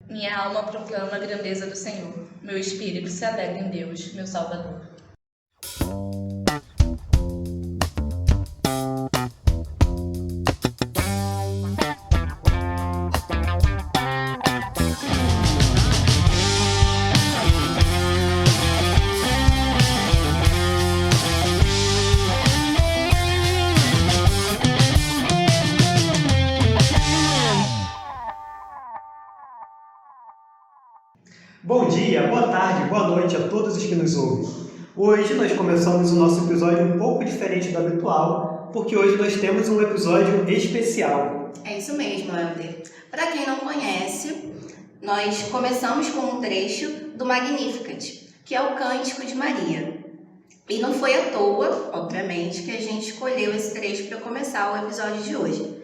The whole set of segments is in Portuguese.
Minha alma proclama a grandeza do Senhor. Meu espírito se alegra em Deus, meu Salvador. Bom dia, boa tarde, boa noite a todos os que nos ouvem. Hoje nós começamos o nosso episódio um pouco diferente do habitual, porque hoje nós temos um episódio especial. É isso mesmo, Helder. Para quem não conhece, nós começamos com um trecho do Magnificat, que é o Cântico de Maria. E não foi à toa, obviamente, que a gente escolheu esse trecho para começar o episódio de hoje.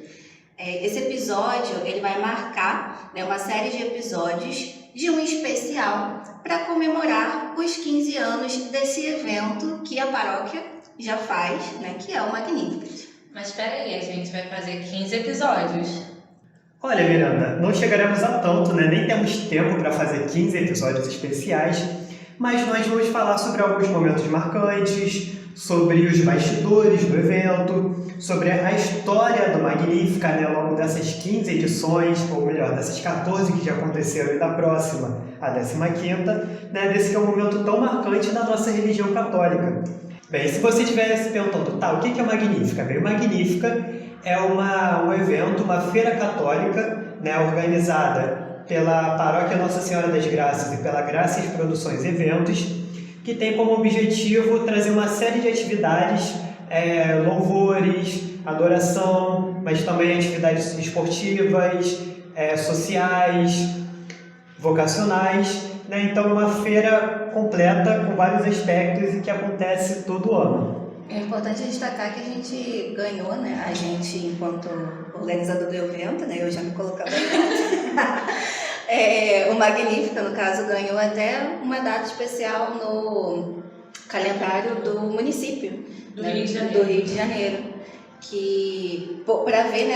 Esse episódio ele vai marcar uma série de episódios de um especial para comemorar os 15 anos desse evento que a paróquia já faz, que é o Magnificat. Mas espera aí, a gente vai fazer 15 episódios. Olha, Miranda, não chegaremos a tanto, nem temos tempo para fazer 15 episódios especiais, mas nós vamos falar sobre alguns momentos marcantes, sobre os bastidores do evento, sobre a história do Magnificat, ao longo dessas 15 edições, ou melhor, dessas 14 que já aconteceram e da próxima, a 15ª, desse que é um momento tão marcante da nossa religião católica. Bem, se você estiver se perguntando, o que é o Magnificat? Bem, o Magnificat é um evento, uma feira católica, organizada pela Paróquia Nossa Senhora das Graças e pela Graças Produções Eventos, que tem como objetivo trazer uma série de atividades, louvores, adoração, mas também atividades esportivas, sociais, vocacionais, Então, uma feira completa com vários aspectos e que acontece todo ano. É importante destacar que a gente ganhou, a gente, enquanto organizador do evento, eu já me colocava o Magnificat, no caso, ganhou até uma data especial no calendário do município do Rio de Janeiro, que para ver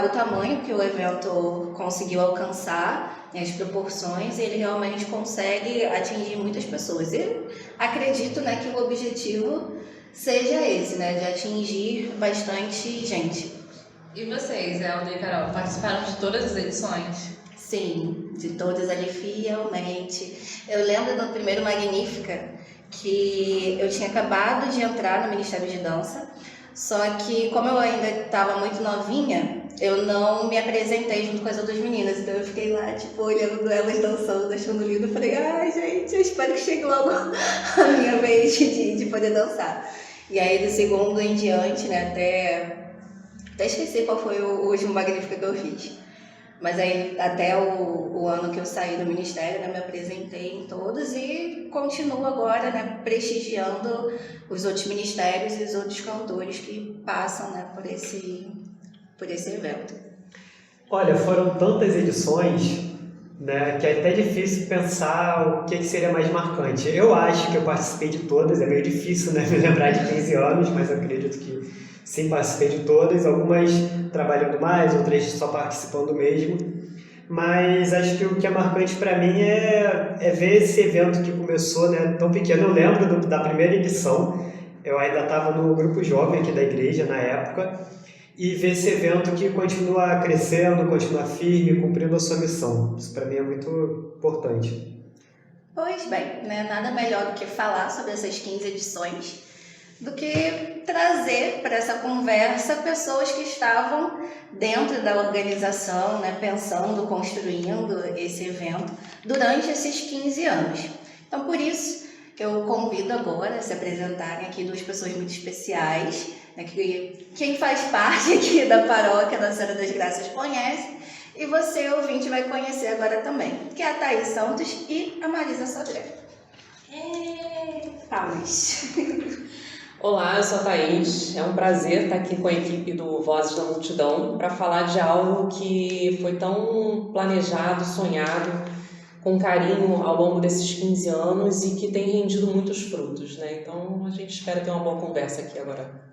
o tamanho que o evento conseguiu alcançar, as proporções, ele realmente consegue atingir muitas pessoas. E acredito que o objetivo seja esse, de atingir bastante gente. E vocês, Helder e Carol, participaram de todas as edições? Sim, de todas ali fielmente. Eu lembro no primeiro Magnificat que eu tinha acabado de entrar no Ministério de Dança, só que como eu ainda estava muito novinha, eu não me apresentei junto com as outras meninas, então eu fiquei lá, olhando elas dançando, achando lindo. Eu falei, ai gente, eu espero que chegue logo a minha vez de poder dançar. E aí do segundo em diante, até esqueci qual foi o último Magnificat que eu fiz. Mas aí, até o ano que eu saí do Ministério, me apresentei em todos e continuo agora, prestigiando os outros ministérios e os outros cantores que passam, por esse evento. Olha, foram tantas edições, que é até difícil pensar o que seria mais marcante. Eu acho que eu participei de todas, é meio difícil, me lembrar de 15 anos, mas eu acredito que sim, participei de todas, algumas trabalhando mais, outras só participando mesmo. Mas acho que o que é marcante para mim é ver esse evento que começou tão pequeno. Eu lembro da primeira edição, eu ainda estava no grupo jovem aqui da igreja na época, e ver esse evento que continua crescendo, continua firme, cumprindo a sua missão. Isso para mim é muito importante. Pois bem, nada melhor do que falar sobre essas 15 edições, do que trazer para essa conversa pessoas que estavam dentro da organização, pensando, construindo esse evento durante esses 15 anos. Então, por isso, eu convido agora a se apresentarem aqui duas pessoas muito especiais, que quem faz parte aqui da paróquia Nossa Senhora das Graças conhece, e você, ouvinte, vai conhecer agora também, que é a Thaís Santos e a Marisa Sodré. Palmas! Olá, eu sou a Thaís. É um prazer estar aqui com a equipe do Vozes da Multidão para falar de algo que foi tão planejado, sonhado, com carinho ao longo desses 15 anos e que tem rendido muitos frutos, Então a gente espera ter uma boa conversa aqui agora.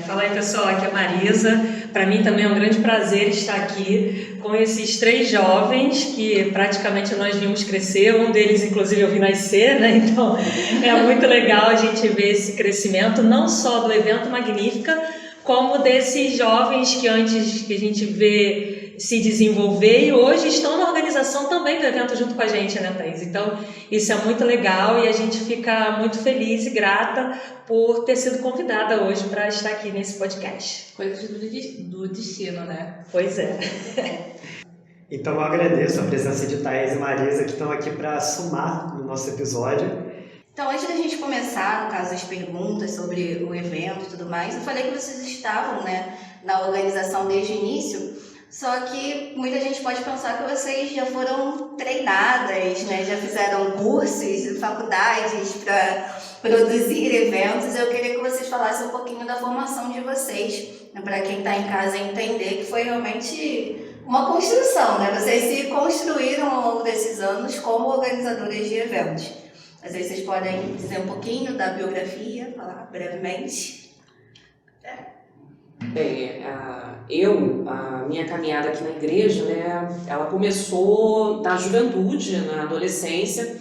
Fala aí, pessoal, aqui é a Marisa. Para mim também é um grande prazer estar aqui com esses 3 jovens que praticamente nós vimos crescer, um deles inclusive eu vi nascer, né? Então é muito legal a gente ver esse crescimento, não só do evento Magnífica, como desses jovens que antes que a gente vê se desenvolver e hoje estão na organização também do evento junto com a gente, né, Thaís? Então, isso é muito legal e a gente fica muito feliz e grata por ter sido convidada hoje para estar aqui nesse podcast. Coisas do destino, né? Pois é. Então eu agradeço a presença de Thaís e Marisa, que estão aqui para somar no nosso episódio. Então, antes da gente começar, no caso, as perguntas sobre o evento e tudo mais, eu falei que vocês estavam, né, na organização desde o início, só que muita gente pode pensar que vocês já foram treinadas, né, já fizeram cursos, faculdades para produzir eventos. Eu queria que vocês falassem um pouquinho da formação de vocês, né, para quem está em casa entender que foi realmente uma construção, né? Vocês se construíram ao longo desses anos como organizadoras de eventos. Às vezes vocês podem dizer um pouquinho da biografia, falar brevemente. Bem, a minha caminhada aqui na igreja, né, ela começou na juventude, na adolescência,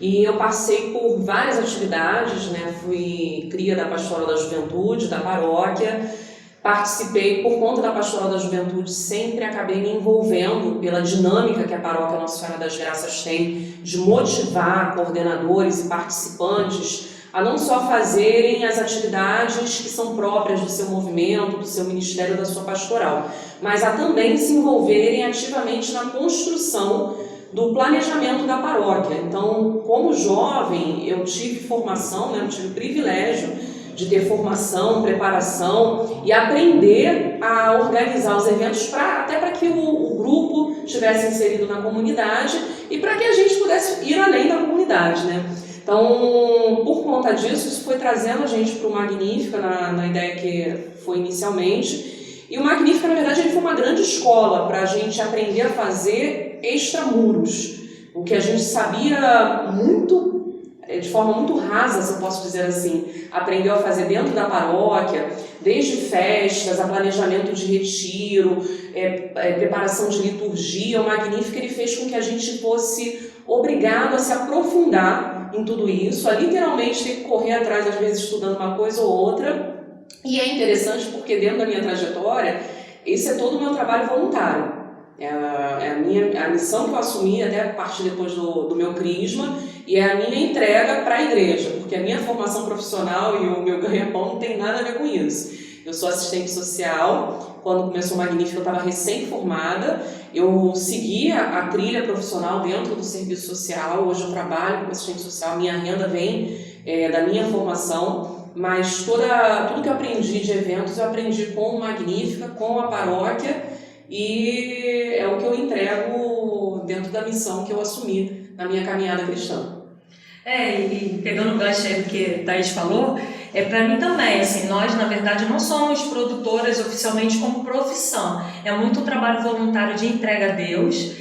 e eu passei por várias atividades, né, fui cria da Pastoral da Juventude, da paróquia, participei por conta da Pastoral da Juventude, sempre acabei me envolvendo pela dinâmica que a Paróquia Nossa Senhora das Graças tem de motivar coordenadores e participantes a não só fazerem as atividades que são próprias do seu movimento, do seu ministério, da sua pastoral, mas a também se envolverem ativamente na construção do planejamento da paróquia. Então, como jovem, eu tive formação, né, eu tive o privilégio de ter formação, preparação e aprender a organizar os eventos até para que o grupo estivesse inserido na comunidade e para que a gente pudesse ir além da comunidade, né? Então, por conta disso, isso foi trazendo a gente para o Magnífica, na ideia que foi inicialmente. E o Magnífica, na verdade, ele foi uma grande escola para a gente aprender a fazer extramuros. O que a gente sabia de forma muito rasa, se eu posso dizer assim, aprendeu a fazer dentro da paróquia, desde festas, a planejamento de retiro, preparação de liturgia. O Magnífica, ele fez com que a gente fosse obrigado a se aprofundar em tudo isso, a literalmente ter que correr atrás, às vezes estudando uma coisa ou outra. E é interessante porque dentro da minha trajetória, esse é todo o meu trabalho voluntário. A missão que eu assumi até a partir depois do meu crisma, e é a minha entrega para a igreja, porque a minha formação profissional e o meu ganha-pão não tem nada a ver com isso. Eu sou assistente social. Quando começou o Magnífico, eu estava recém-formada. Eu seguia a trilha profissional dentro do serviço social. Hoje eu trabalho como assistente social. Minha renda vem da minha formação, mas tudo que eu aprendi de eventos, eu aprendi com o Magnífica, com a paróquia, e é o que eu entrego dentro da missão que eu assumi na minha caminhada cristã. E pegando o gancho aí do que a Thaís falou, para mim também, assim, nós na verdade não somos produtoras oficialmente como profissão, é muito um trabalho voluntário de entrega a Deus.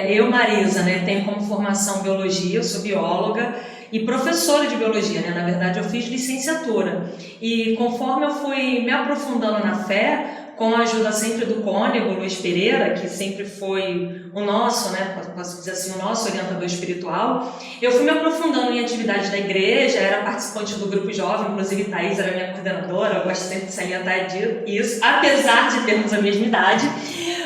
Eu, Marisa, né, tenho como formação biologia, eu sou bióloga e professora de biologia, né? Na verdade eu fiz licenciatura, e conforme eu fui me aprofundando na fé, com a ajuda sempre do cônego Luiz Pereira, que sempre foi o nosso, né, posso dizer assim, o nosso orientador espiritual, eu fui me aprofundando em atividades da igreja, era participante do grupo jovem, inclusive Thaís era minha coordenadora, eu gosto sempre de salientar isso, apesar de termos a mesma idade,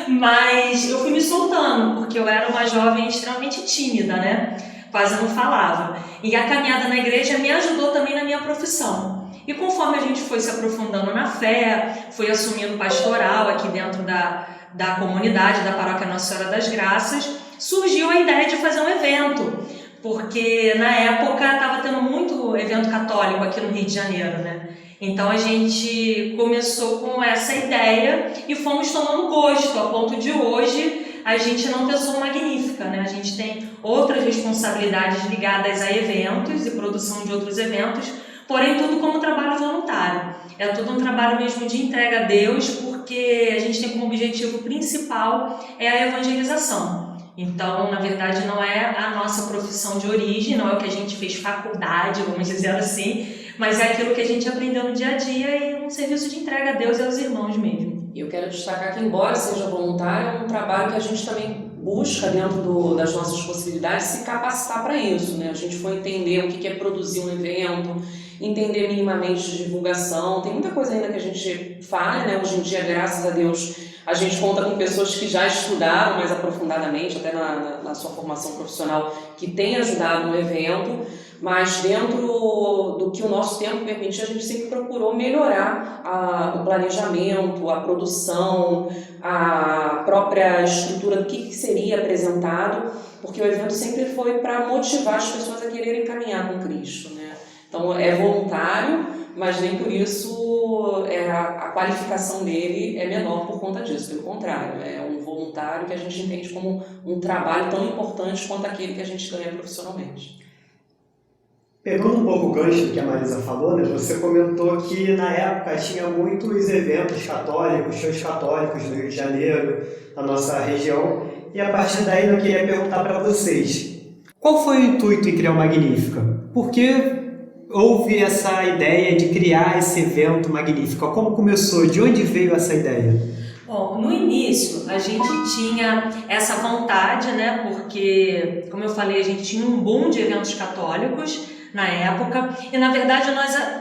mas eu fui me soltando, porque eu era uma jovem extremamente tímida, né, quase não falava, e a caminhada na igreja me ajudou também na minha profissão. E conforme a gente foi se aprofundando na fé, foi assumindo pastoral aqui dentro da comunidade, da Paróquia Nossa Senhora das Graças, surgiu a ideia de fazer um evento, porque na época estava tendo muito evento católico aqui no Rio de Janeiro, né? Então a gente começou com essa ideia e fomos tomando gosto, a ponto de hoje a gente não ter só Magnífica, né? A gente tem outras responsabilidades ligadas a eventos e produção de outros eventos, porém tudo como trabalho voluntário. É tudo um trabalho mesmo de entrega a Deus, porque a gente tem como objetivo principal a evangelização. Então, na verdade, não é a nossa profissão de origem, não é o que a gente fez faculdade, vamos dizer assim, mas é aquilo que a gente aprendeu no dia a dia e um serviço de entrega a Deus e aos irmãos mesmo. E eu quero destacar que, embora seja voluntário, é um trabalho que a gente também busca, dentro das nossas possibilidades, se capacitar para isso, né? A gente foi entender o que é produzir um evento, entender minimamente de divulgação. Tem muita coisa ainda que a gente falha, né? Hoje em dia, graças a Deus, a gente conta com pessoas que já estudaram mais aprofundadamente, até na sua formação profissional, que têm ajudado no evento, mas dentro do que o nosso tempo permitia, a gente sempre procurou melhorar o planejamento, a produção, a própria estrutura do que seria apresentado, porque o evento sempre foi para motivar as pessoas a quererem caminhar com Cristo, né? Então é voluntário, mas nem por isso a qualificação dele é menor por conta disso, pelo contrário, é um voluntário que a gente entende como um trabalho tão importante quanto aquele que a gente ganha profissionalmente. Pegando um pouco o gancho do que a Marisa falou, né, você comentou que na época tinha muitos eventos católicos, shows católicos no Rio de Janeiro, na nossa região, e a partir daí eu queria perguntar para vocês, qual foi o intuito em criar o Magnífica? Por que houve essa ideia de criar esse evento Magnífica? Como começou? De onde veio essa ideia? Bom, no início a gente tinha essa vontade, né, porque, como eu falei, a gente tinha um boom de eventos católicos na época, e na verdade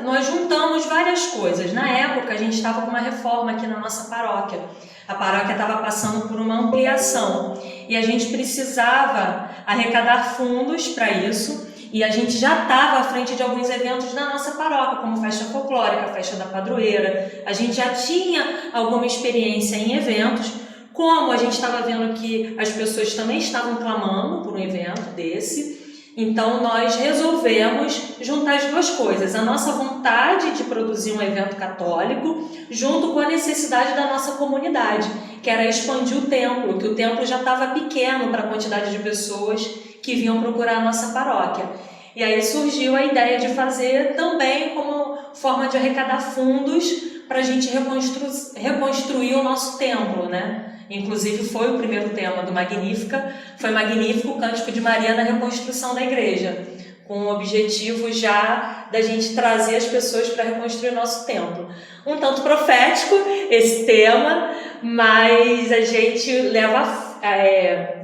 nós juntamos várias coisas. Na época a gente estava com uma reforma aqui na nossa paróquia. A paróquia estava passando por uma ampliação e a gente precisava arrecadar fundos para isso, e a gente já estava à frente de alguns eventos na nossa paróquia, como festa folclórica, festa da padroeira. A gente já tinha alguma experiência em eventos, como a gente estava vendo que as pessoas também estavam clamando por um evento desse. Então nós resolvemos juntar as duas coisas, a nossa vontade de produzir um evento católico junto com a necessidade da nossa comunidade, que era expandir o templo, que o templo já estava pequeno para a quantidade de pessoas que vinham procurar a nossa paróquia. E aí surgiu a ideia de fazer também como forma de arrecadar fundos para a gente reconstruir o nosso templo, né? Inclusive foi o primeiro tema do Magnífica, foi Magnífico, o Cântico de Maria na reconstrução da igreja, com o objetivo já da gente trazer as pessoas para reconstruir o nosso templo. Um tanto profético esse tema, mas a gente leva,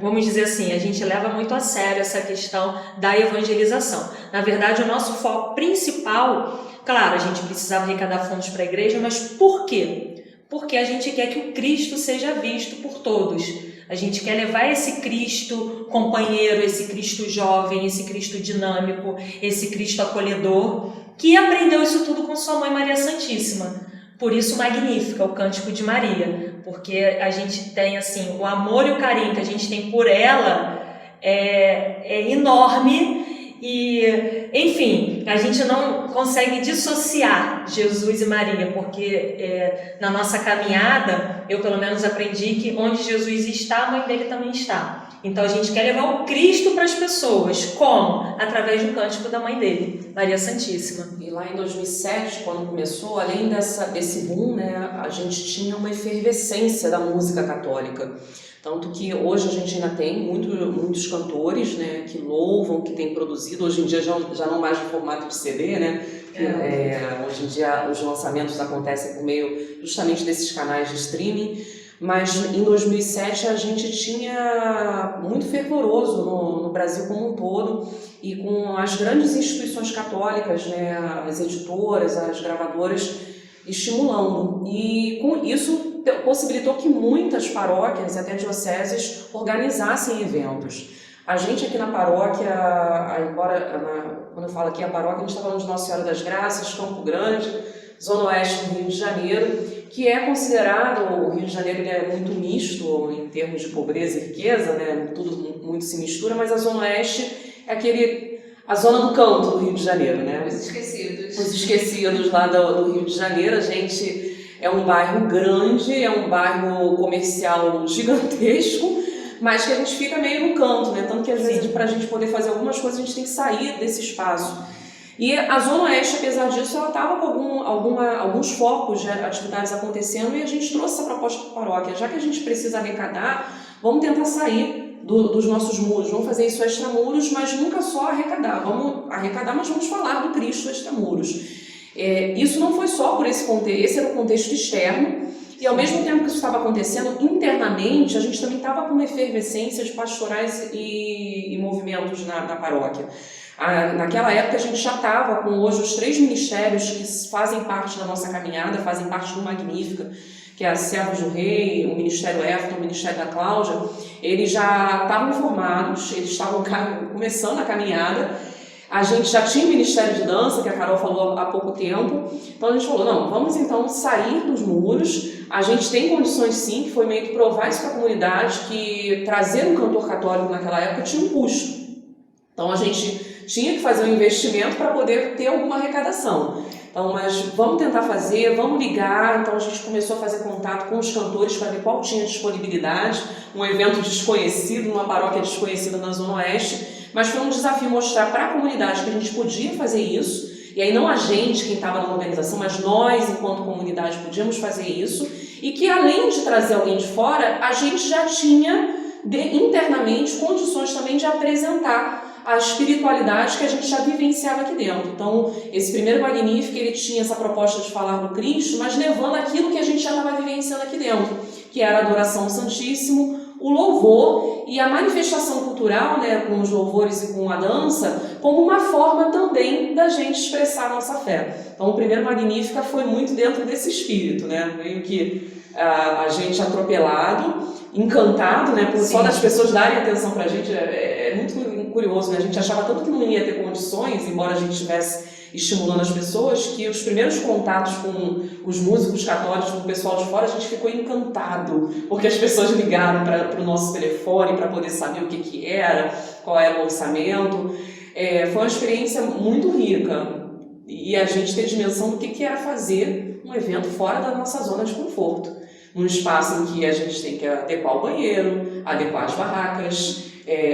vamos dizer assim, a gente leva muito a sério essa questão da evangelização. Na verdade, o nosso foco principal, claro, a gente precisava arrecadar fundos para a igreja, mas por quê? Porque a gente quer que o Cristo seja visto por todos. A gente quer levar esse Cristo companheiro, esse Cristo jovem, esse Cristo dinâmico, esse Cristo acolhedor, que aprendeu isso tudo com sua mãe Maria Santíssima. Por isso Magnífica, o Cântico de Maria, porque a gente tem assim, o amor e o carinho que a gente tem por ela é enorme. E, enfim, a gente não consegue dissociar Jesus e Maria, porque na nossa caminhada, eu pelo menos aprendi que onde Jesus está, a mãe dele também está. Então a gente quer levar o Cristo para as pessoas. Como? Através do cântico da mãe dele, Maria Santíssima. E lá em 2007, quando começou, além desse boom, né, a gente tinha uma efervescência da música católica. Tanto que hoje a gente ainda tem muitos cantores, né, que louvam, que têm produzido, hoje em dia já não mais no formato de CD, né? Hoje em dia os lançamentos acontecem por meio justamente desses canais de streaming, mas em 2007 a gente tinha muito fervoroso no Brasil como um todo, e com as grandes instituições católicas, né, as editoras, as gravadoras, estimulando, e com isso possibilitou que muitas paróquias e até dioceses organizassem eventos. A gente aqui na paróquia, quando eu falo aqui a paróquia, a gente está falando de Nossa Senhora das Graças, Campo Grande, Zona Oeste do Rio de Janeiro, que é considerado, o Rio de Janeiro ele é muito misto em termos de pobreza e riqueza, né? Tudo muito se mistura, mas a Zona Oeste é a zona do canto do Rio de Janeiro, né? Os esquecidos. Os esquecidos lá do Rio de Janeiro. A gente é um bairro grande, é um bairro comercial gigantesco, mas que a gente fica meio no canto, né? Tanto que às vezes para a gente poder fazer algumas coisas a gente tem que sair desse espaço. E a Zona Oeste, apesar disso, ela estava com alguns focos de atividades acontecendo, e a gente trouxe essa proposta para a paróquia. Já que a gente precisa arrecadar, vamos tentar sair dos nossos muros, vamos fazer isso extramuros, mas nunca só arrecadar. Vamos arrecadar, mas vamos falar do Cristo extramuros. Isso não foi só por esse contexto, esse era o contexto externo, E ao mesmo tempo que isso estava acontecendo, internamente, a gente também estava com uma efervescência de pastorais e movimentos na paróquia. Naquela época a gente já estava com hoje os 3 ministérios que fazem parte da nossa caminhada, fazem parte do Magnífica, que é a Servos do Rei, o Ministério Efton, o Ministério da Cláudia. Eles já estavam formados, eles estavam começando a caminhada. A gente já tinha o Ministério de Dança, que a Carol falou há pouco tempo. Então a gente falou, não, vamos então sair dos muros. A gente tem condições sim, que foi meio que provar isso para a comunidade, que trazer um cantor católico naquela época tinha um custo. Então a gente tinha que fazer um investimento para poder ter alguma arrecadação. Então, mas vamos tentar fazer, vamos ligar. Então a gente começou a fazer contato com os cantores para ver qual tinha disponibilidade. Um evento desconhecido, numa paróquia desconhecida na Zona Oeste. Mas foi um desafio mostrar para a comunidade que a gente podia fazer isso. E aí não a gente, quem estava na organização, mas nós, enquanto comunidade, podíamos fazer isso. E que além de trazer alguém de fora, a gente já tinha internamente condições também de apresentar a espiritualidade que a gente já vivenciava aqui dentro. Então, esse primeiro Magnífico, ele tinha essa proposta de falar do Cristo, mas levando aquilo que a gente já estava vivenciando aqui dentro, que era a adoração ao Santíssimo, o louvor e a manifestação cultural, né, com os louvores e com a dança, como uma forma também da gente expressar a nossa fé. Então, o primeiro Magnífica foi muito dentro desse espírito, né, meio que a gente atropelado, encantado, né, por só das pessoas darem atenção pra gente, é muito curioso, né, a gente achava tanto que não ia ter condições, embora a gente estivesse estimulando as pessoas, que os primeiros contatos com os músicos católicos, com o pessoal de fora, a gente ficou encantado, porque as pessoas ligaram para o nosso telefone para poder saber o que era, qual era o orçamento. Foi uma experiência muito rica e a gente ter dimensão do que era fazer um evento fora da nossa zona de conforto, num espaço em que a gente tem que adequar o banheiro, adequar as barracas,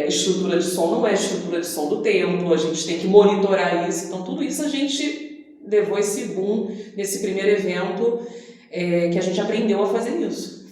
estrutura de som não é estrutura de som do templo, a gente tem que monitorar isso. Então tudo isso a gente levou esse boom nesse primeiro evento, que a gente aprendeu a fazer isso.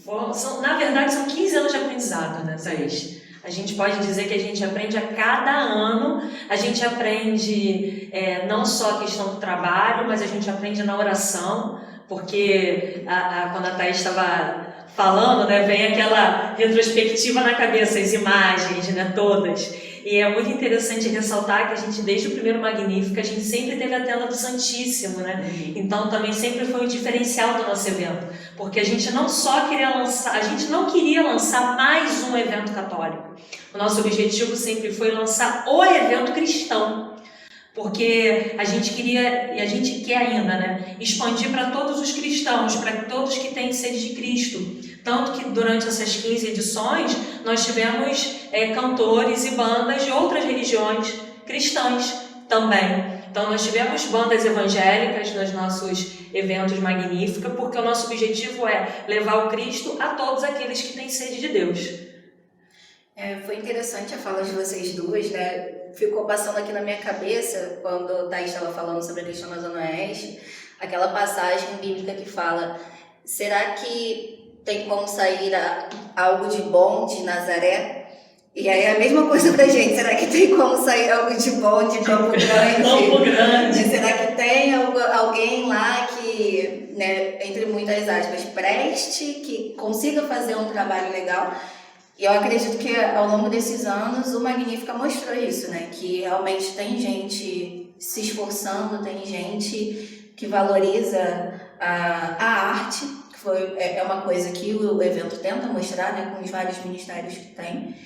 Na verdade são 15 anos de aprendizado, né, Thaís? A gente pode dizer que a gente aprende a cada ano, a gente aprende não só a questão do trabalho, mas a gente aprende na oração, porque quando a Thaís estava falando, né, vem aquela retrospectiva na cabeça, as imagens, né, todas. E é muito interessante ressaltar que a gente, desde o primeiro Magnífica, a gente sempre teve a tela do Santíssimo, né? Então também sempre foi um diferencial do nosso evento, porque a gente não só queria lançar, a gente não queria lançar mais um evento católico. O nosso objetivo sempre foi lançar o evento cristão, porque a gente queria, e a gente quer ainda, né, expandir para todos os cristãos, para todos que têm sede de Cristo. Tanto que durante essas 15 edições nós tivemos cantores e bandas de outras religiões cristãs também. Então nós tivemos bandas evangélicas nos nossos eventos Magnífica, porque o nosso objetivo é levar o Cristo a todos aqueles que têm sede de Deus. Foi interessante a fala de vocês duas, né? Ficou passando aqui na minha cabeça, quando a Thaís estava falando sobre a questão da Zona Oeste, aquela passagem bíblica que fala: será que tem como sair algo de bom de Nazaré? E aí é a mesma coisa pra gente, será que tem como sair algo de bom de Campo Grande? Campo Grande. Será que tem alguém lá que, né, entre muitas aspas, preste, que consiga fazer um trabalho legal? E eu acredito que ao longo desses anos o Magnífica mostrou isso, né? Que realmente tem gente se esforçando, tem gente que valoriza a arte, que é uma coisa que o evento tenta mostrar, né? Com os vários ministérios que tem,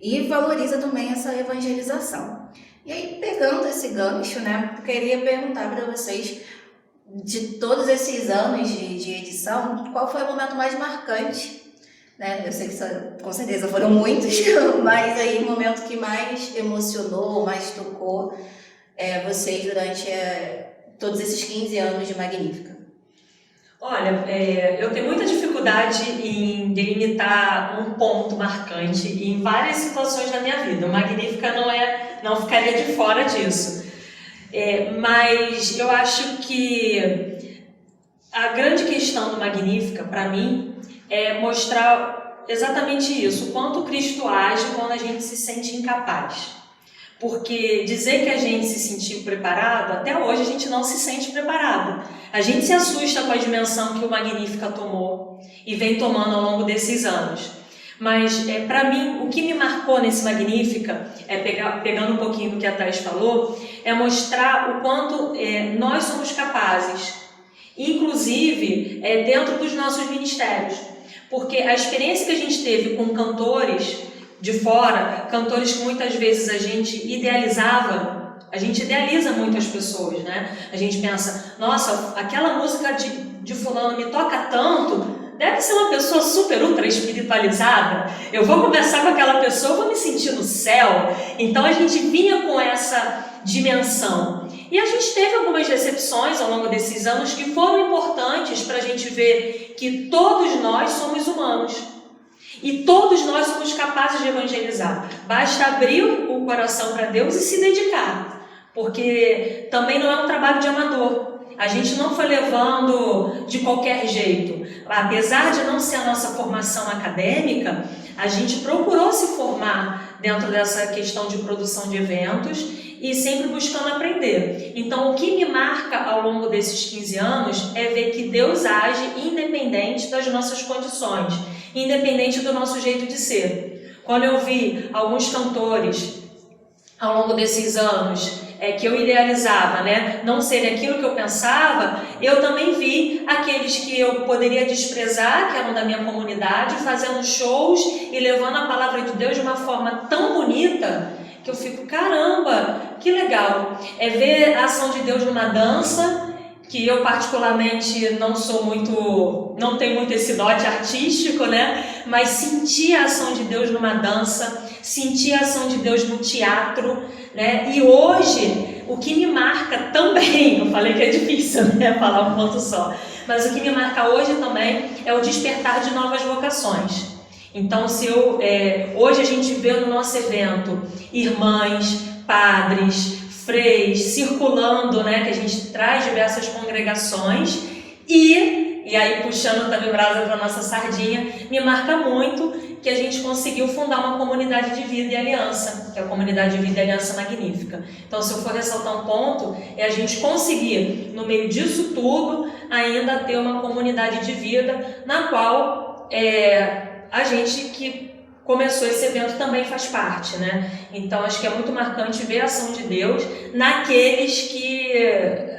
e valoriza também essa evangelização. E aí, pegando esse gancho, né? Eu queria perguntar para vocês, de todos esses anos de edição, qual foi o momento mais marcante? Né? Eu sei que com certeza foram muitos, mas aí o momento que mais emocionou, mais tocou vocês durante todos esses 15 anos de Magnífica. Olha, eu tenho muita dificuldade em delimitar um ponto marcante em várias situações da minha vida. O Magnífica não ficaria de fora disso. Mas eu acho que a grande questão do Magnífica, para mim, é mostrar exatamente isso, o quanto Cristo age quando a gente se sente incapaz. Porque dizer que a gente se sentiu preparado, até hoje a gente não se sente preparado. A gente se assusta com a dimensão que o Magnífica tomou e vem tomando ao longo desses anos. Mas, para mim, o que me marcou nesse Magnífica, pegando um pouquinho do que a Thais falou, é mostrar o quanto nós somos capazes, inclusive dentro dos nossos ministérios. Porque a experiência que a gente teve com cantores de fora, cantores que muitas vezes a gente idealizava, a gente idealiza muito as pessoas, né? A gente pensa, nossa, aquela música de fulano me toca tanto, deve ser uma pessoa super ultra espiritualizada, eu vou conversar com aquela pessoa, eu vou me sentir no céu. Então a gente vinha com essa dimensão. E a gente teve algumas recepções ao longo desses anos que foram importantes para a gente ver que todos nós somos humanos. E todos nós somos capazes de evangelizar. Basta abrir o coração para Deus e se dedicar. Porque também não é um trabalho de amador. A gente não foi levando de qualquer jeito. Apesar de não ser a nossa formação acadêmica, a gente procurou se formar dentro dessa questão de produção de eventos e sempre buscando aprender. Então, o que me marca ao longo desses 15 anos é ver que Deus age independente das nossas condições, independente do nosso jeito de ser. Quando eu vi alguns cantores ao longo desses anos que eu idealizava, né, não serem aquilo que eu pensava, eu também vi aqueles que eu poderia desprezar, que eram da minha comunidade, fazendo shows e levando a palavra de Deus de uma forma tão bonita que eu fico, caramba, que legal. É ver a ação de Deus numa dança, que eu particularmente não tenho muito esse dote artístico, né? Mas sentir a ação de Deus numa dança, sentir a ação de Deus no teatro, né? E hoje, o que me marca também, eu falei que é difícil, né, falar um ponto só, mas o que me marca hoje também é o despertar de novas vocações. Então, hoje a gente vê no nosso evento irmãs, padres, freis circulando, né, que a gente traz diversas congregações e aí puxando também brasa para nossa sardinha, me marca muito que a gente conseguiu fundar uma comunidade de vida e aliança, que é a comunidade de vida e aliança magnífica. Então, se eu for ressaltar um ponto, é a gente conseguir, no meio disso tudo, ainda ter uma comunidade de vida na qual a gente que começou esse evento também faz parte, né? Então, acho que é muito marcante ver a ação de Deus naqueles que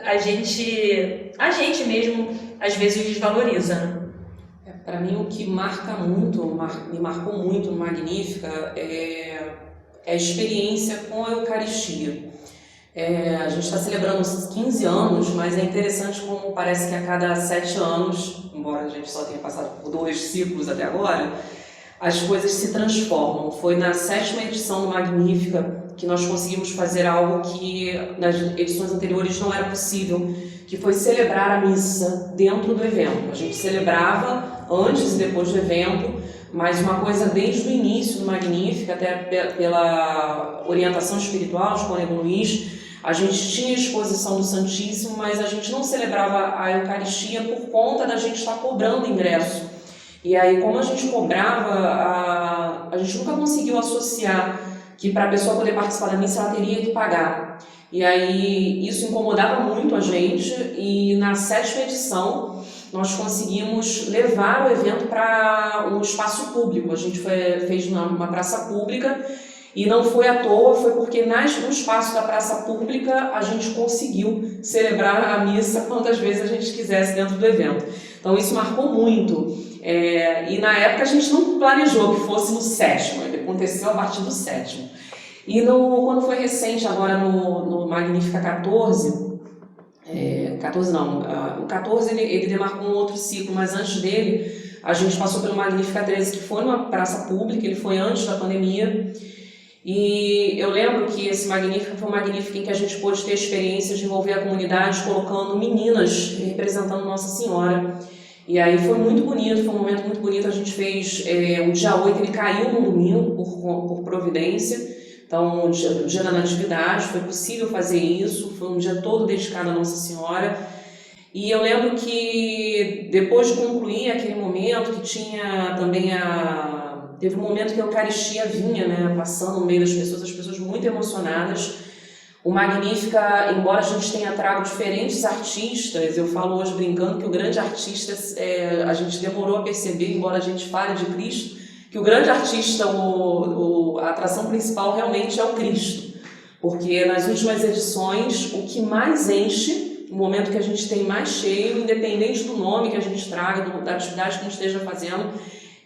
a gente mesmo, às vezes, desvaloriza, né? Para mim, o que me marcou muito no Magnífica é a experiência com a Eucaristia. A gente está celebrando os 15 anos, mas é interessante como parece que a cada 7 anos, embora a gente só tenha passado por 2 ciclos até agora, as coisas se transformam. Foi na 7ª edição do Magnífica que nós conseguimos fazer algo que nas edições anteriores não era possível, que foi celebrar a missa dentro do evento. A gente celebrava antes e depois do evento, mas uma coisa desde o início do Magnífica, até pela orientação espiritual de Cônego Luiz, a gente tinha a exposição do Santíssimo, mas a gente não celebrava a Eucaristia por conta da gente estar cobrando ingresso. E aí, como a gente cobrava, a gente nunca conseguiu associar que para a pessoa poder participar da missa ela teria que pagar. E aí isso incomodava muito a gente e na 7ª edição nós conseguimos levar o evento para um espaço público. A gente fez numa praça pública e não foi à toa, foi porque no espaço da praça pública a gente conseguiu celebrar a missa quantas vezes a gente quisesse dentro do evento. Então isso marcou muito. E na época a gente não planejou que fosse no 7º, ele aconteceu a partir do 7º. E quando foi recente, agora no Magnífica 14, o 14 ele demarcou um outro ciclo, mas antes dele a gente passou pelo Magnífica 13, que foi numa praça pública, ele foi antes da pandemia. E eu lembro que esse Magnífica foi um Magnífica em que a gente pôde ter a experiência de envolver a comunidade colocando meninas representando Nossa Senhora. E aí foi muito bonito, foi um momento muito bonito. A gente fez o dia 8, ele caiu no domingo por providência. Então, o dia da Natividade, foi possível fazer isso, foi um dia todo dedicado a Nossa Senhora. E eu lembro que depois de concluir aquele momento, que tinha também a Teve um momento que a Eucaristia vinha, né, passando no meio das pessoas, as pessoas muito emocionadas. O Magnífica, embora a gente tenha trago diferentes artistas, eu falo hoje brincando que o grande artista, a gente demorou a perceber, embora a gente fale de Cristo, que o grande artista, a atração principal realmente é o Cristo. Porque nas últimas edições, o que mais enche, o momento que a gente tem mais cheio, independente do nome que a gente traga, da atividade que a gente esteja fazendo,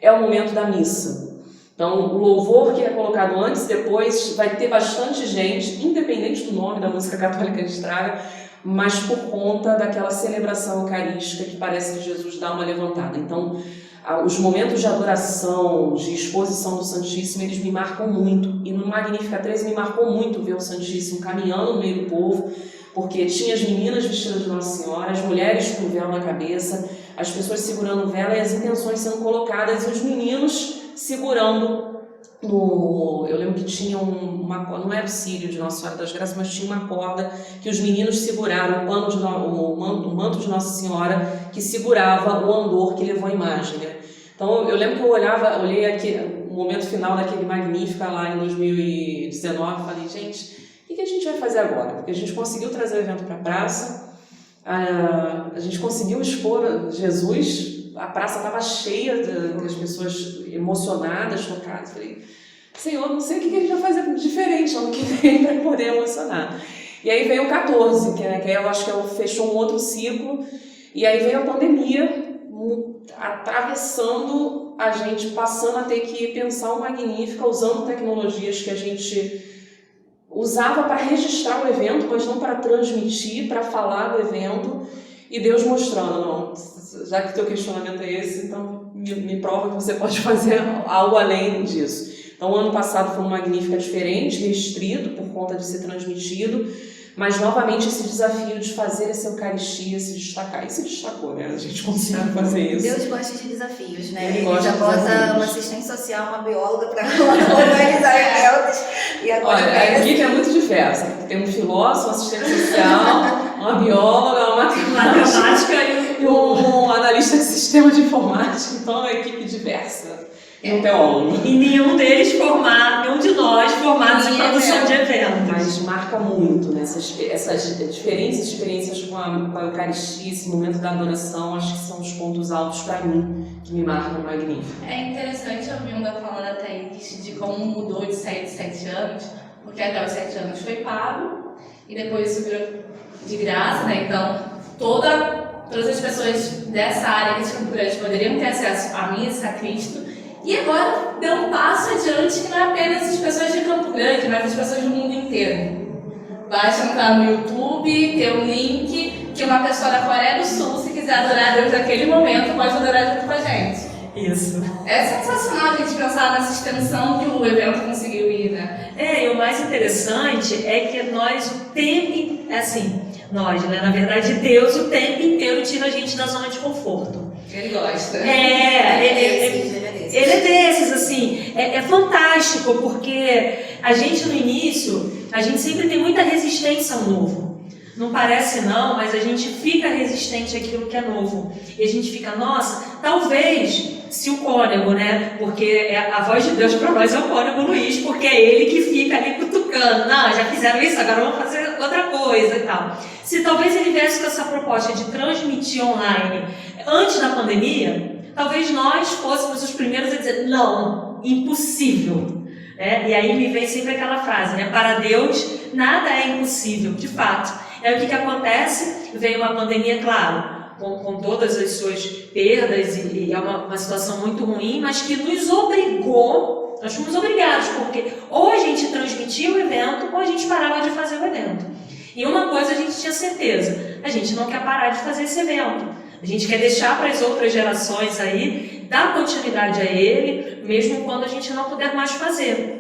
é o momento da missa. Então, o louvor que é colocado antes e depois vai ter bastante gente, independente do nome da música católica que a gente traga, mas por conta daquela celebração eucarística que parece que Jesus dá uma levantada. Então, os momentos de adoração, de exposição do Santíssimo, eles me marcam muito. E no Magnífica 13 me marcou muito ver o Santíssimo caminhando no meio do povo, porque tinha as meninas vestidas de Nossa Senhora, as mulheres com véu na cabeça, as pessoas segurando vela e as intenções sendo colocadas, e os meninos segurando eu lembro que tinha uma corda, não era o círio de Nossa Senhora das Graças, mas tinha uma corda que os meninos seguraram, o manto de Nossa Senhora, que segurava o andor que levou a imagem, né? Então eu lembro que eu olhei aqui, o momento final daquele Magnífica lá em 2019, falei, gente, o que a gente vai fazer agora? Porque a gente conseguiu trazer o evento para a praça, a gente conseguiu expor Jesus, a praça estava cheia das pessoas emocionadas, tocadas. Falei, Senhor, não sei o que a gente vai fazer diferente ano que vem para poder emocionar. E aí veio o 14, que eu acho que fechou um outro ciclo, e aí veio a pandemia, atravessando a gente, passando a ter que pensar o Magnífica, usando tecnologias que a gente usava para registrar o evento, mas não para transmitir, para falar do evento, e Deus mostrando, não, já que o teu questionamento é esse, então me prova que você pode fazer algo além disso. Então, o ano passado foi um Magnífica diferente, restrito por conta de ser transmitido, mas novamente esse desafio de fazer essa Eucaristia se destacar. E se destacou, né? A gente conseguiu fazer isso. Deus gosta de desafios, né? Ele já bota uma assistente social, uma bióloga para organizar eventos. E agora a equipe é muito diversa. Tem um filósofo, um assistente social, uma bióloga, uma matemática e um analista de sistema de informática. Então, é uma equipe diversa. E um teólogo. E nenhum de nós formados em produção de eventos. Mas marca muito, né? Essas diferentes experiências com a Eucaristia, esse momento da adoração, acho que são os pontos altos para mim, que me marcam Magnífico. É interessante ouvir uma falando a Thaís de como mudou de 7 anos, porque até os 7 anos foi pago, e depois isso virou de graça, né? Então, todas as pessoas dessa área aqui de Campo Grande poderiam ter acesso à missa, a Cristo. E agora deu um passo adiante que não é apenas as pessoas de Campo Grande, mas as pessoas do mundo inteiro. Basta entrar no YouTube, ter um link, que uma pessoa da Coreia do Sul, se quiser adorar Deus naquele momento, pode adorar junto com a gente. Isso. É sensacional a gente pensar nessa extensão que o evento conseguiu ir, né? E o mais interessante é que nós o tempo, nós, né? Na verdade, Deus o tempo inteiro tira a gente da zona de conforto. Ele gosta. Ele é desses, assim, é fantástico, porque a gente no início, a gente sempre tem muita resistência ao novo. Não parece não, mas a gente fica resistente àquilo que é novo. E a gente fica, nossa, talvez se o cônego, né? Porque a voz de Deus para nós é o cônego Luiz, porque é ele que fica ali cutucando. Não, já fizeram isso, agora vamos fazer outra coisa e tal. Se talvez ele viesse com essa proposta de transmitir online antes da pandemia, talvez nós fôssemos os primeiros a dizer, não, impossível. E aí me vem sempre aquela frase, né? Para Deus, nada é impossível, de fato. O que acontece? Veio uma pandemia, claro, com todas as suas perdas e é uma situação muito ruim, mas que nos obrigou, nós fomos obrigados, porque ou a gente transmitia o evento ou a gente parava de fazer o evento. E uma coisa a gente tinha certeza, a gente não quer parar de fazer esse evento. A gente quer deixar para as outras gerações aí, dar continuidade a ele, mesmo quando a gente não puder mais fazer.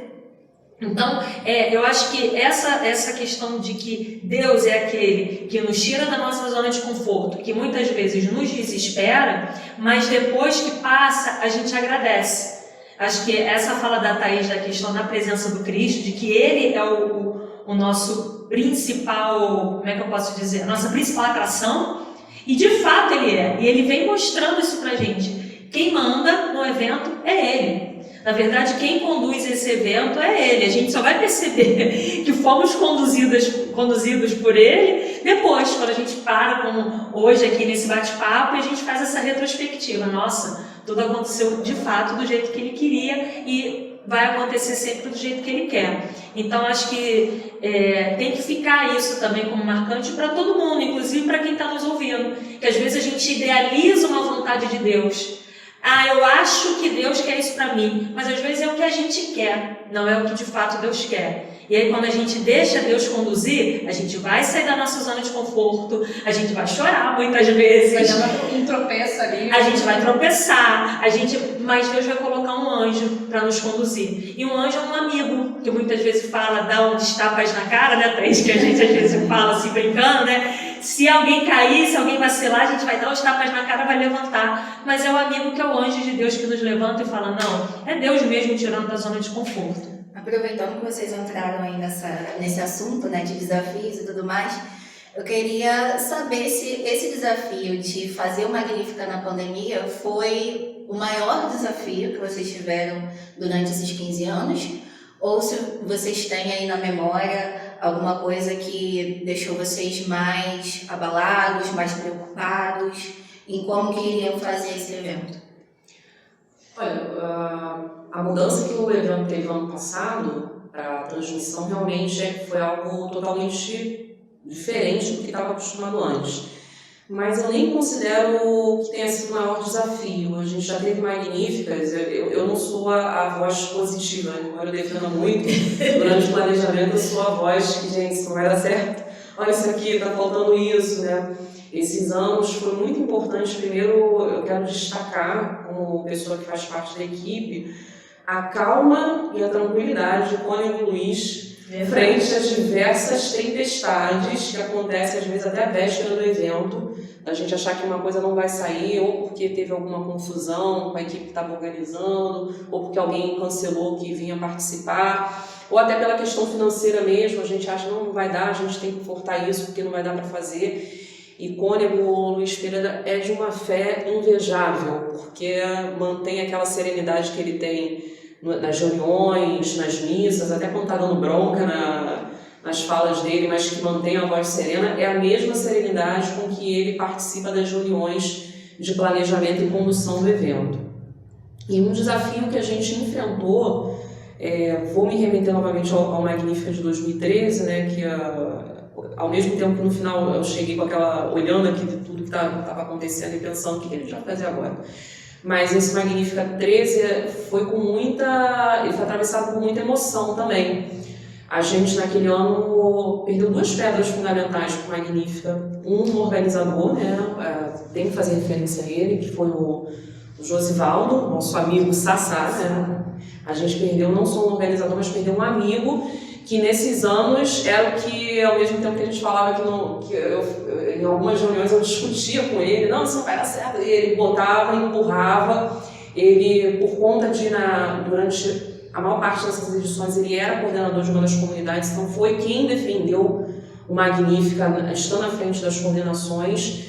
Então, eu acho que essa questão de que Deus é aquele que nos tira da nossa zona de conforto, que muitas vezes nos desespera, mas depois que passa, a gente agradece. Acho que essa fala da Thaís da questão da presença do Cristo, de que Ele é o nosso principal, como é que eu posso dizer, a nossa principal atração, e de fato Ele é, e Ele vem mostrando isso pra gente. Quem manda no evento é Ele. Na verdade, quem conduz esse evento é ele. A gente só vai perceber que fomos conduzidos por ele depois, quando a gente para, como hoje aqui nesse bate-papo, e a gente faz essa retrospectiva. Nossa, tudo aconteceu de fato do jeito que ele queria e vai acontecer sempre do jeito que ele quer. Então, acho que tem que ficar isso também como marcante para todo mundo, inclusive para quem está nos ouvindo. Que às vezes a gente idealiza uma vontade de Deus. Eu acho que Deus quer isso para mim, mas às vezes é o que a gente quer, não é o que de fato Deus quer. E aí quando a gente deixa Deus conduzir, a gente vai sair da nossa zona de conforto, a gente vai chorar muitas vezes. Vai dar um tropeço ali. A gente vai tropeçar, mas Deus vai colocar um anjo para nos conduzir. E um anjo é um amigo, que muitas vezes fala, dá uns tapas na cara, né, Thaís? Que a gente às vezes fala assim, brincando, né? Se alguém cair, se alguém vacilar, a gente vai dar uns tapas na cara, vai levantar. Mas é o amigo que é o anjo de Deus que nos levanta e fala, não, é Deus mesmo tirando da zona de conforto. Aproveitando que vocês entraram aí nesse assunto, né, de desafios e tudo mais, eu queria saber se esse desafio de fazer o Magnífica na pandemia foi o maior desafio que vocês tiveram durante esses 15 anos, ou se vocês têm aí na memória alguma coisa que deixou vocês mais abalados, mais preocupados em como que iriam fazer esse evento. Olha, a mudança que o evento teve ano passado para a transmissão realmente foi algo totalmente diferente do que estava acostumado antes. Mas eu nem considero que tenha sido o maior desafio. A gente já teve magníficas, eu não sou a voz positiva, embora eu defenda muito. Durante o planejamento eu sou a voz que, gente, isso não vai dar certo. Olha isso aqui, está faltando isso, né? Esses anos foi muito importante. Primeiro, eu quero destacar, como pessoa que faz parte da equipe, a calma e a tranquilidade de Cônego e Luiz frente a diversas tempestades que acontecem às vezes até a véspera do evento, a gente achar que uma coisa não vai sair ou porque teve alguma confusão com a equipe que estava organizando ou porque alguém cancelou que vinha participar ou até pela questão financeira mesmo, a gente acha que não vai dar, a gente tem que cortar isso porque não vai dar para fazer. E Cônego Luiz Pereira é de uma fé invejável, porque mantém aquela serenidade que ele tem nas reuniões, nas missas, até quando está dando bronca nas falas dele, mas que mantém a voz serena, é a mesma serenidade com que ele participa das reuniões de planejamento e condução do evento. E um desafio que a gente enfrentou, vou me remeter novamente ao Magnífica de 2013, né, que ao mesmo tempo que no final eu cheguei com olhando aqui de tudo que estava acontecendo e pensando o que a gente vai fazer agora. Mas esse Magnífica 13 foi atravessado por muita emoção também. A gente naquele ano perdeu 2 pedras fundamentais para o Magnífica. Um organizador, né, tem que fazer referência a ele, que foi o Josivaldo, nosso amigo Sassá, né? A gente perdeu não só um organizador, mas perdeu um amigo que nesses anos era o que, ao mesmo tempo que a gente falava que em algumas reuniões eu discutia com ele, não, isso não vai dar certo, e ele botava, empurrava, ele, por conta de, durante a maior parte dessas edições, ele era coordenador de uma das comunidades, então foi quem defendeu o Magnífica, estando à frente das coordenações,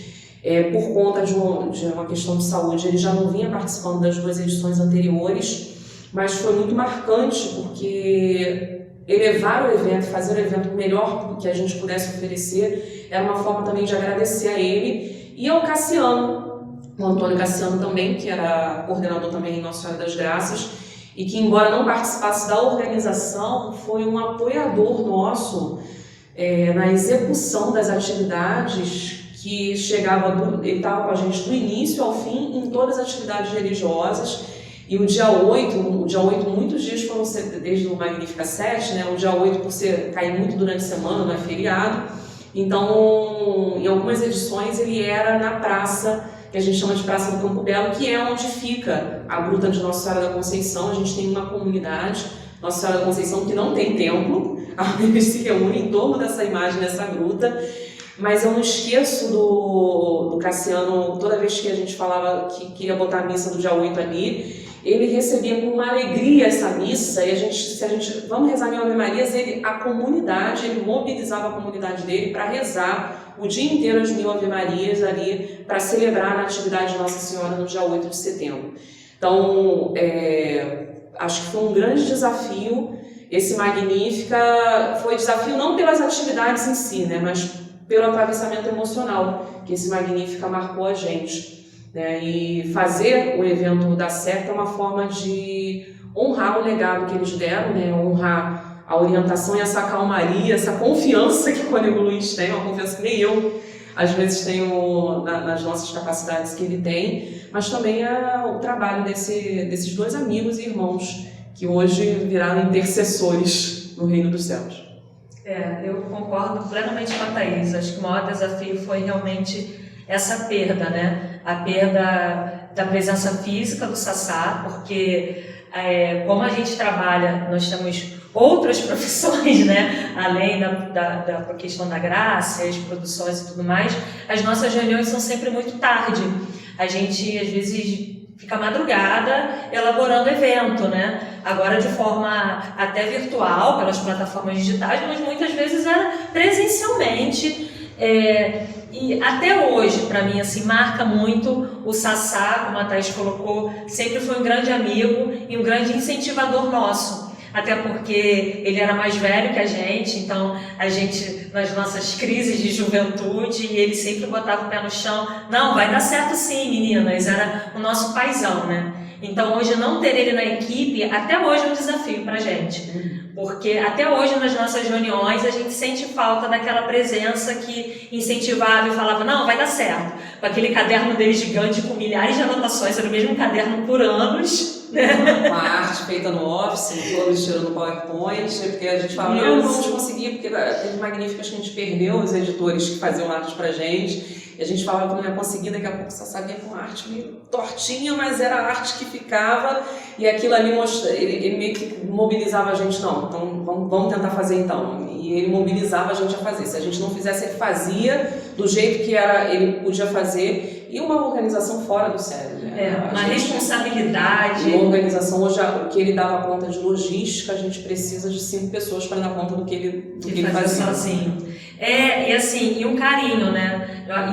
por conta de uma questão de saúde, ele já não vinha participando das 2 edições anteriores, mas foi muito marcante, porque elevar o evento, fazer o evento melhor que a gente pudesse oferecer, era uma forma também de agradecer a ele e ao Cassiano, o Antônio Cassiano também, que era coordenador também em Nossa Senhora das Graças, e que, embora não participasse da organização, foi um apoiador nosso na execução das atividades que ele estava com a gente do início ao fim em todas as atividades religiosas. E o dia 8, muitos dias foram desde o Magnífica 7, né? O dia 8, por cair muito durante a semana, não é feriado. Então, em algumas edições, ele era na praça, que a gente chama de Praça do Campo Belo, que é onde fica a Gruta de Nossa Senhora da Conceição. A gente tem uma comunidade, Nossa Senhora da Conceição, que não tem templo. Eles se reúnem em torno dessa imagem, dessa gruta. Mas eu não esqueço do Cassiano, toda vez que a gente falava que queria botar a missa do dia 8 ali, ele recebia com uma alegria essa missa, e se a gente vamos rezar Mil Ave Marias, ele mobilizava a comunidade dele para rezar o dia inteiro as Mil Ave Marias ali, para celebrar a Natividade de Nossa Senhora no dia 8 de setembro. Então, acho que foi um grande desafio. Esse Magnífica foi desafio não pelas atividades em si, né, mas pelo atravessamento emocional que esse Magnífica marcou a gente, né? E fazer o evento dar certo é uma forma de honrar o legado que eles deram, né? Honrar a orientação e essa calmaria, essa confiança que o Cônego Luiz tem, uma confiança que nem eu às vezes tenho nas nossas capacidades que ele tem, mas também é o trabalho desses dois amigos e irmãos que hoje viraram intercessores no Reino dos Céus. Eu concordo plenamente com a Thaís. Acho que o maior desafio foi realmente essa perda, né? A perda da presença física do Sassá, porque como a gente trabalha, nós temos outras profissões, né? Além da questão da graça, as produções e tudo mais, as nossas reuniões são sempre muito tarde. A gente, às vezes, fica madrugada elaborando evento, né? Agora de forma até virtual, pelas plataformas digitais, mas muitas vezes era presencialmente. E até hoje, para mim, assim, marca muito o Sassá, como a Thaís colocou, sempre foi um grande amigo e um grande incentivador nosso. Até porque ele era mais velho que a gente, então a gente, nas nossas crises de juventude, ele sempre botava o pé no chão. Não, vai dar certo sim, meninas, era o nosso paizão, né? Então hoje não ter ele na equipe, até hoje é um desafio pra gente. Porque até hoje nas nossas reuniões a gente sente falta daquela presença que incentivava e falava, não, vai dar certo. Com aquele caderno dele gigante com milhares de anotações, era o mesmo caderno por anos, né? Uma arte feita no Office, todos tirando no PowerPoint, porque a gente fala, não vamos conseguir, porque teve Magníficas que a gente perdeu os editores que faziam arte pra gente. E a gente falava que não ia conseguir, daqui a pouco só sabia com arte meio tortinha, mas era a arte que ficava, e aquilo ali ele meio que mobilizava a gente, não, então vamos tentar fazer então. E ele mobilizava a gente a fazer. Se a gente não fizesse, ele fazia do jeito que ele podia fazer, e uma organização fora do sério, né? Uma responsabilidade. Uma organização, hoje o que ele dava conta de logística, a gente precisa de 5 pessoas para dar conta do que ele fazia sozinho. E assim, e um carinho, né?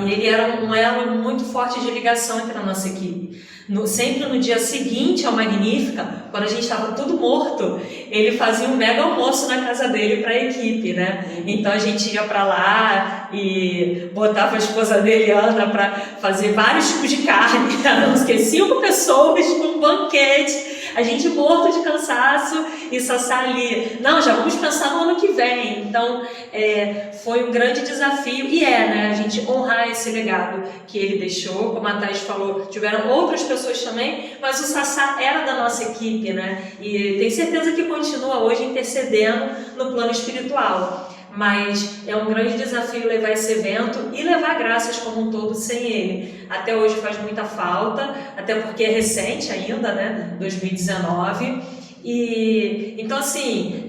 E ele era um elo muito forte de ligação entre a nossa equipe. Sempre no dia seguinte ao Magnífica, quando a gente estava tudo morto, ele fazia um mega almoço na casa dele para a equipe, né? Então a gente ia para lá e botava a esposa dele, Ana, para fazer vários tipos de carne. Éramos 5 pessoas com um banquete. A gente morto de cansaço e Sassá ali, não, já vamos pensar no ano que vem. Então, foi um grande desafio e né, a gente honrar esse legado que ele deixou. Como a Thaís falou, tiveram outras pessoas também, mas o Sassá era da nossa equipe, né? E tenho certeza que continua hoje intercedendo no plano espiritual. Mas é um grande desafio levar esse evento e levar graças como um todo sem ele. Até hoje faz muita falta, até porque é recente ainda, né? 2019. E então, assim,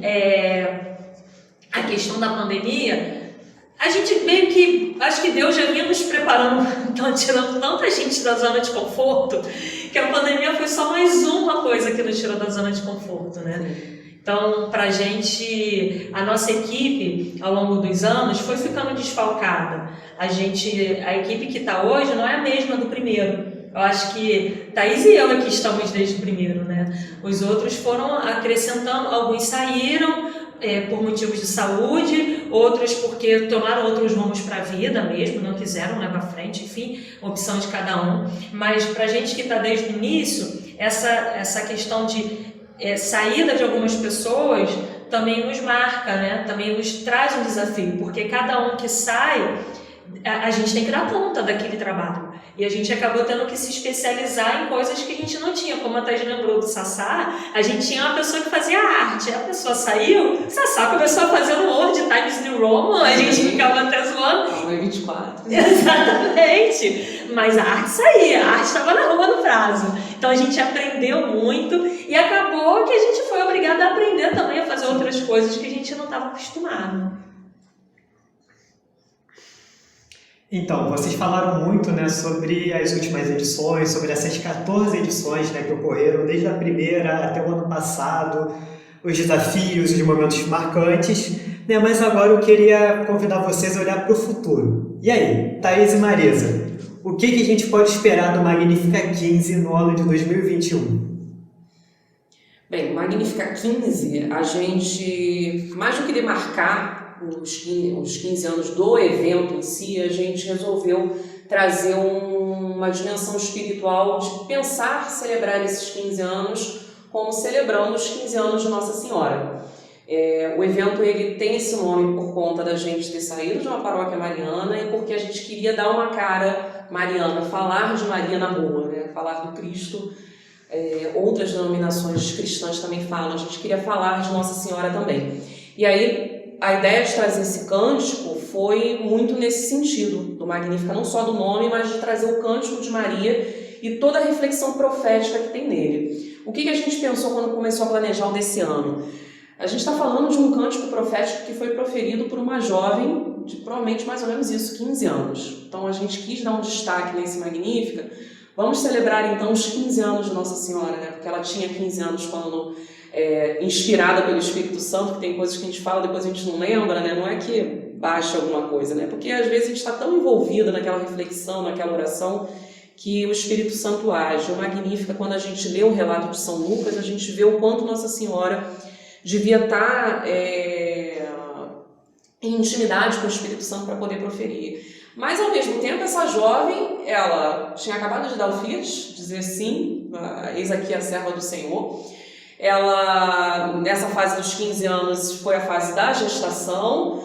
a questão da pandemia, a gente meio que, acho que Deus já vinha nos preparando, tirando tanta gente da zona de conforto, que a pandemia foi só mais uma coisa que nos tirou da zona de conforto, né? Então, pra gente, a nossa equipe, ao longo dos anos, foi ficando desfalcada. A equipe que está hoje não é a mesma do primeiro. Eu acho que Thaís e eu aqui estamos desde o primeiro, né? Os outros foram acrescentando, alguns saíram por motivos de saúde, outros porque tomaram outros rumos para a vida mesmo, não quiseram levar à frente, enfim, opção de cada um. Mas pra gente que está desde o início, essa questão de saída de algumas pessoas também nos marca, né? Também nos traz um desafio, porque cada um que sai, a gente tem que dar conta daquele trabalho. E a gente acabou tendo que se especializar em coisas que a gente não tinha. Como a Thaís lembrou do Sassá, a gente tinha uma pessoa que fazia arte. A pessoa saiu, o Sassá começou a fazer no Word Times New Roman, a gente ficava até zoando. 24. Exatamente. Mas a arte saía, a arte estava na rua no prazo. Então a gente aprendeu muito e acabou que a gente foi obrigado a aprender também a fazer outras coisas que a gente não estava acostumado. Então, vocês falaram muito, né, sobre as últimas edições, sobre essas 14 edições, né, que ocorreram desde a primeira até o ano passado, os desafios, os momentos marcantes, né, mas agora eu queria convidar vocês a olhar para o futuro. E aí, Thaís e Marisa, o que a gente pode esperar do Magnífica 15 no ano de 2021? Bem, Magnífica 15, a gente, mais do que demarcar os 15 anos do evento em si, a gente resolveu trazer uma dimensão espiritual de pensar, celebrar esses 15 anos como celebrando os 15 anos de Nossa Senhora. O evento ele tem esse nome por conta da gente ter saído de uma paróquia mariana e porque a gente queria dar uma cara mariana, falar de Maria na rua, né? Falar do Cristo. Outras denominações cristãs também falam, a gente queria falar de Nossa Senhora também. E aí a ideia de trazer esse cântico foi muito nesse sentido, do Magnífica, não só do nome, mas de trazer o cântico de Maria e toda a reflexão profética que tem nele. O que a gente pensou quando começou a planejar o desse ano? A gente está falando de um cântico profético que foi proferido por uma jovem de provavelmente mais ou menos isso, 15 anos. Então a gente quis dar um destaque nesse Magnífica. Vamos celebrar então os 15 anos de Nossa Senhora, né? Porque ela tinha 15 anos quando, inspirada pelo Espírito Santo, que tem coisas que a gente fala, depois a gente não lembra, né? Não é que baixa alguma coisa, né? Porque às vezes a gente está tão envolvido naquela reflexão, naquela oração, que o Espírito Santo age. O Magnífica, quando a gente lê o relato de São Lucas, a gente vê o quanto Nossa Senhora devia estar em intimidade com o Espírito Santo para poder proferir. Mas, ao mesmo tempo, essa jovem, ela tinha acabado de dar o fiat, dizer sim, eis aqui a serva do Senhor. Ela, nessa fase dos 15 anos, foi a fase da gestação,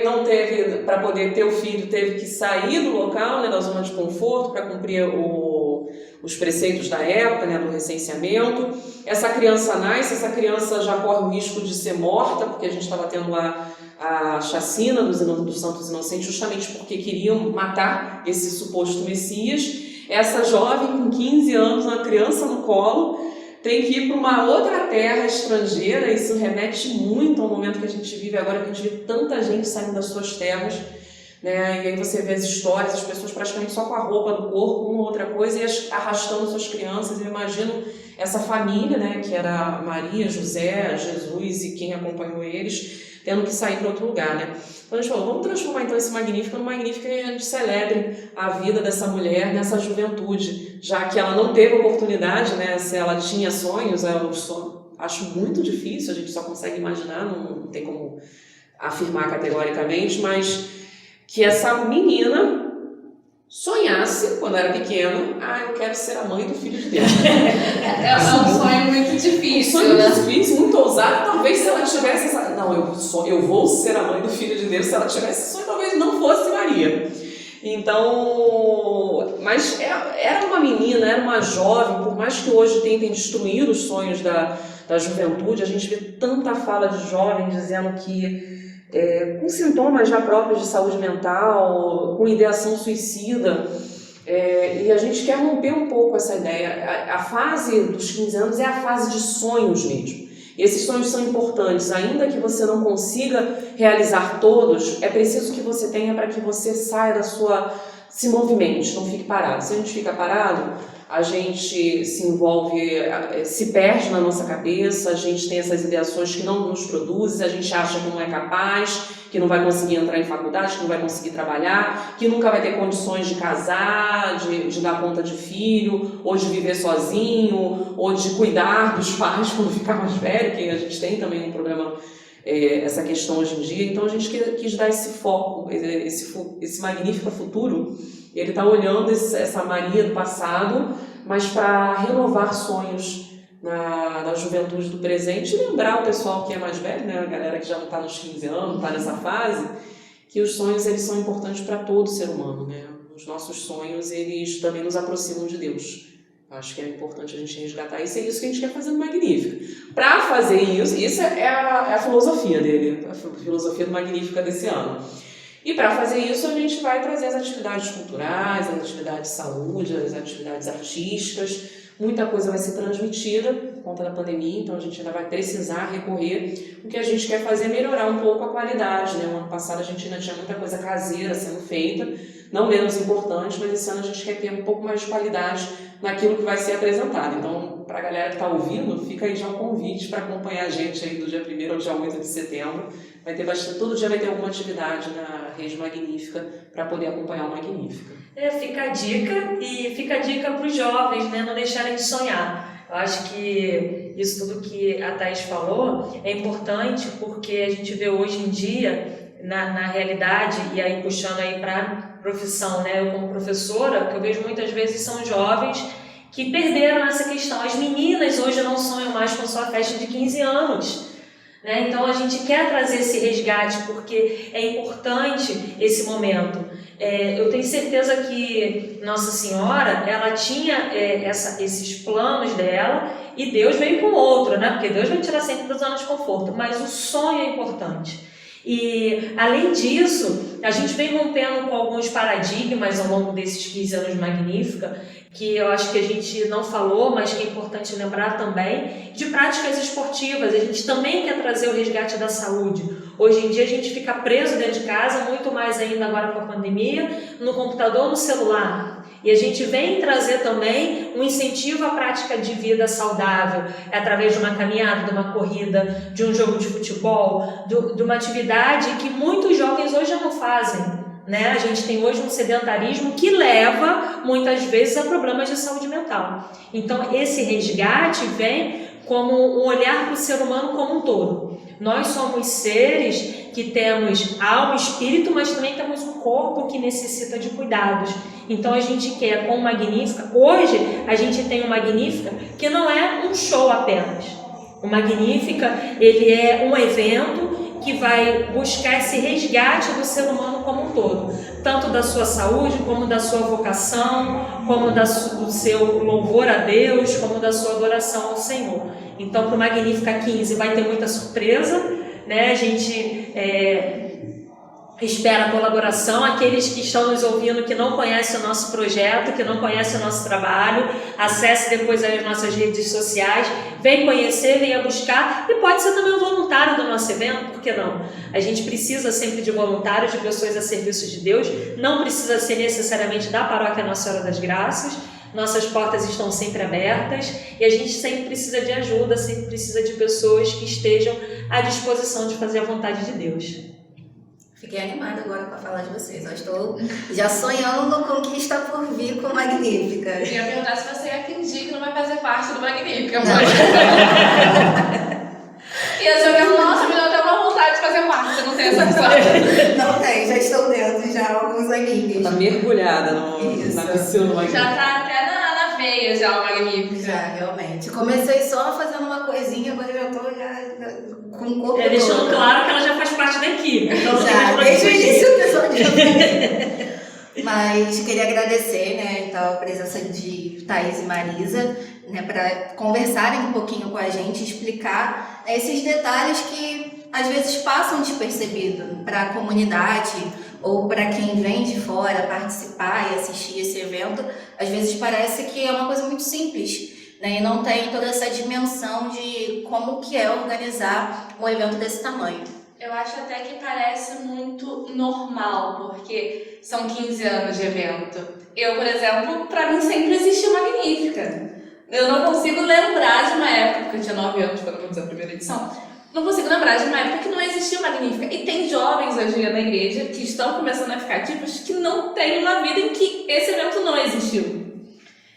não teve, para poder ter o filho, teve que sair do local, né, da zona de conforto, para cumprir os preceitos da época, né, do recenseamento. Essa criança nasce, essa criança já corre o risco de ser morta, porque a gente estava tendo lá a chacina dos santos inocentes, justamente porque queriam matar esse suposto Messias. Essa jovem com 15 anos, uma criança no colo, tem que ir para uma outra terra estrangeira. Isso remete muito ao momento que a gente vive agora, que a gente vê tanta gente saindo das suas terras, né? E aí você vê as histórias, as pessoas praticamente só com a roupa do corpo, uma outra coisa, e arrastando suas crianças. Eu imagino essa família, né, que era Maria, José, Jesus e quem acompanhou eles, tendo que sair para outro lugar, né? Então a gente falou, vamos transformar então esse Magnífica no Magnífica e a gente celebre a vida dessa mulher nessa juventude, já que ela não teve oportunidade, né? Se ela tinha sonhos, acho muito difícil, a gente só consegue imaginar, não tem como afirmar categoricamente, mas que essa menina sonhasse, quando era pequena, eu quero ser a mãe do Filho de Deus. É um sonho muito difícil, sonho né? muito difícil, muito ousado. Talvez se ela tivesse essa... Não, eu vou ser a mãe do Filho de Deus. Se ela tivesse esse sonho, talvez não fosse Maria. Então, mas era uma menina, era uma jovem, por mais que hoje tentem destruir os sonhos da juventude, a gente vê tanta fala de jovem dizendo que com sintomas já próprios de saúde mental, com ideação suicida, e a gente quer romper um pouco essa ideia. A fase dos 15 anos é a fase de sonhos mesmo. E esses sonhos são importantes, ainda que você não consiga realizar todos, é preciso que você tenha para que você saia se movimente, não fique parado. Se a gente fica parado, a gente se envolve, se perde na nossa cabeça, a gente tem essas ideações que não nos produzem, a gente acha que não é capaz, que não vai conseguir entrar em faculdade, que não vai conseguir trabalhar, que nunca vai ter condições de casar, de dar conta de filho, ou de viver sozinho, ou de cuidar dos pais quando ficar mais velho, que a gente tem também um problema, essa questão hoje em dia. Então a gente quis dar esse foco, esse Magnífica futuro. Ele está olhando essa Maria do passado, mas para renovar sonhos na juventude do presente e lembrar o pessoal que é mais velho, né, a galera que já não está nos 15 anos, está nessa fase, que os sonhos eles são importantes para todo ser humano, né? Os nossos sonhos eles também nos aproximam de Deus. Acho que é importante a gente resgatar isso, é isso que a gente quer fazer no Magnífica. Para fazer isso é a filosofia dele, a filosofia do Magnífica desse ano. E para fazer isso a gente vai trazer as atividades culturais, as atividades de saúde, as atividades artísticas. Muita coisa vai ser transmitida por conta da pandemia, então a gente ainda vai precisar recorrer. O que a gente quer fazer é melhorar um pouco a qualidade, né? O ano passado a gente ainda tinha muita coisa caseira sendo feita, não menos importante, mas esse ano a gente quer ter um pouco mais de qualidade naquilo que vai ser apresentado. Então, para a galera que está ouvindo, fica aí já um convite para acompanhar a gente aí do dia 1º ao dia 8 de setembro. Vai ter todo dia vai ter alguma atividade na Rede Magnífica para poder acompanhar o Magnífica. Fica a dica, e fica a dica para os jovens, né, não deixarem de sonhar. Eu acho que isso tudo que a Thaís falou é importante porque a gente vê hoje em dia, na realidade, e aí puxando aí para a profissão, né? Eu como professora, que eu vejo muitas vezes são jovens que perderam essa questão. As meninas hoje não sonham mais com sua festa de 15 anos. Né? Então a gente quer trazer esse resgate porque é importante esse momento. Eu tenho certeza que Nossa Senhora ela tinha esses planos dela e Deus veio com outro, né? Porque Deus vai tirar sempre da zona de conforto, mas o sonho é importante. E além disso, a gente vem rompendo com alguns paradigmas ao longo desses 15 anos de Magnífica, que eu acho que a gente não falou, mas que é importante lembrar também, de práticas esportivas. A gente também quer trazer o resgate da saúde. Hoje em dia a gente fica preso dentro de casa, muito mais ainda agora com a pandemia, no computador, no celular. E a gente vem trazer também um incentivo à prática de vida saudável, através de uma caminhada, de uma corrida, de um jogo de futebol, de uma atividade que muitos jovens hoje já não fazem. Né? A gente tem hoje um sedentarismo que leva muitas vezes a problemas de saúde mental. Então esse resgate vem como um olhar para o ser humano como um todo. Nós somos seres que temos alma e espírito, mas também temos um corpo que necessita de cuidados. Então a gente quer com o Magnífica, hoje a gente tem o Magnífica que não é um show apenas. O Magnífica, ele é um evento que vai buscar esse resgate do ser humano como um todo, tanto da sua saúde, como da sua vocação, como do seu louvor a Deus, como da sua adoração ao Senhor. Então, para o Magnífica 15 vai ter muita surpresa, né? A gente espera a colaboração. Aqueles que estão nos ouvindo que não conhecem o nosso projeto, que não conhecem o nosso trabalho, acesse depois as nossas redes sociais, vem conhecer, venha buscar, e pode ser também um voluntário do nosso evento, por que não? A gente precisa sempre de voluntários, de pessoas a serviço de Deus, não precisa ser necessariamente da Paróquia Nossa Senhora das Graças. Nossas portas estão sempre abertas e a gente sempre precisa de ajuda, sempre precisa de pessoas que estejam à disposição de fazer a vontade de Deus. Fiquei animada agora com a fala de vocês. Eu estou já sonhando com o que está por vir com Magnífica. Eu ia perguntar se você ia fingir que não vai fazer parte do Magnífica. Não. E eu já pergunto, nossa, me deu até uma vontade de fazer parte, você não tem essa opção. Não tem, já estou dentro já há alguns aninhos. Tá mergulhada na piscina do Magnífica. Já tá até na veia já o Magnífica. Já, realmente. Comecei só fazendo uma coisinha, agora eu já estou com o corpo deixando todo. claro que ela já faz parte da equipe. Então, Já, desde o início do episódio. Mas queria agradecer, né, então, a presença de Thaís e Marisa, né, para conversarem um pouquinho com a gente, explicar esses detalhes que às vezes passam despercebido para a comunidade ou para quem vem de fora participar e assistir esse evento. Às vezes parece que é uma coisa muito simples, né, e não tem toda essa dimensão de como que é organizar um evento desse tamanho. Eu acho até que parece muito normal, porque são 15 anos de evento. Eu, por exemplo, para mim sempre existiu Magnífica. Eu não consigo lembrar de uma época, porque eu tinha 9 anos quando eu fiz a primeira edição, não consigo lembrar de uma época que não existia Magnífica. E tem jovens hoje em dia na igreja que estão começando a ficar tipos que não têm uma vida em que esse evento não existiu.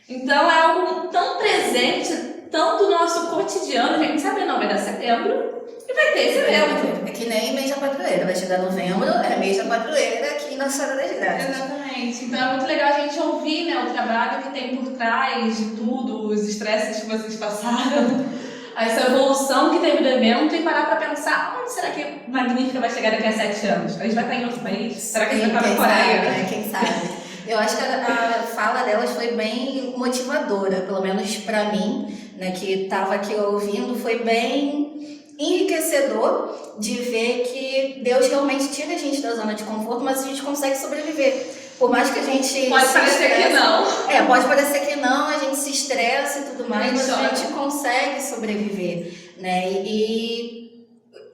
Então é algo tão presente, tão do nosso cotidiano, a gente sabe, não, vai dar setembro e vai ter esse evento. É que nem mês da padroeira, vai chegar novembro, é mês da padroeira aqui na Senhora das Graças. Exatamente. Então é muito legal a gente ouvir, né, o trabalho que tem por trás de tudo, os estresses que vocês passaram, essa evolução que teve do evento e parar para pensar, onde será que Magnífica vai chegar daqui a 7 anos? A gente vai estar em outro país? Será que a gente vai estar na Coreia? Sabe, né? Quem sabe? Eu acho que a fala delas foi bem motivadora, pelo menos para mim, né, que estava aqui ouvindo, foi bem enriquecedor de ver que Deus realmente tira a gente da zona de conforto, mas a gente consegue sobreviver. Por mais que a gente pode parecer que não. Pode parecer que não, a gente se estressa e tudo mais, mas chora. a gente consegue sobreviver, né? E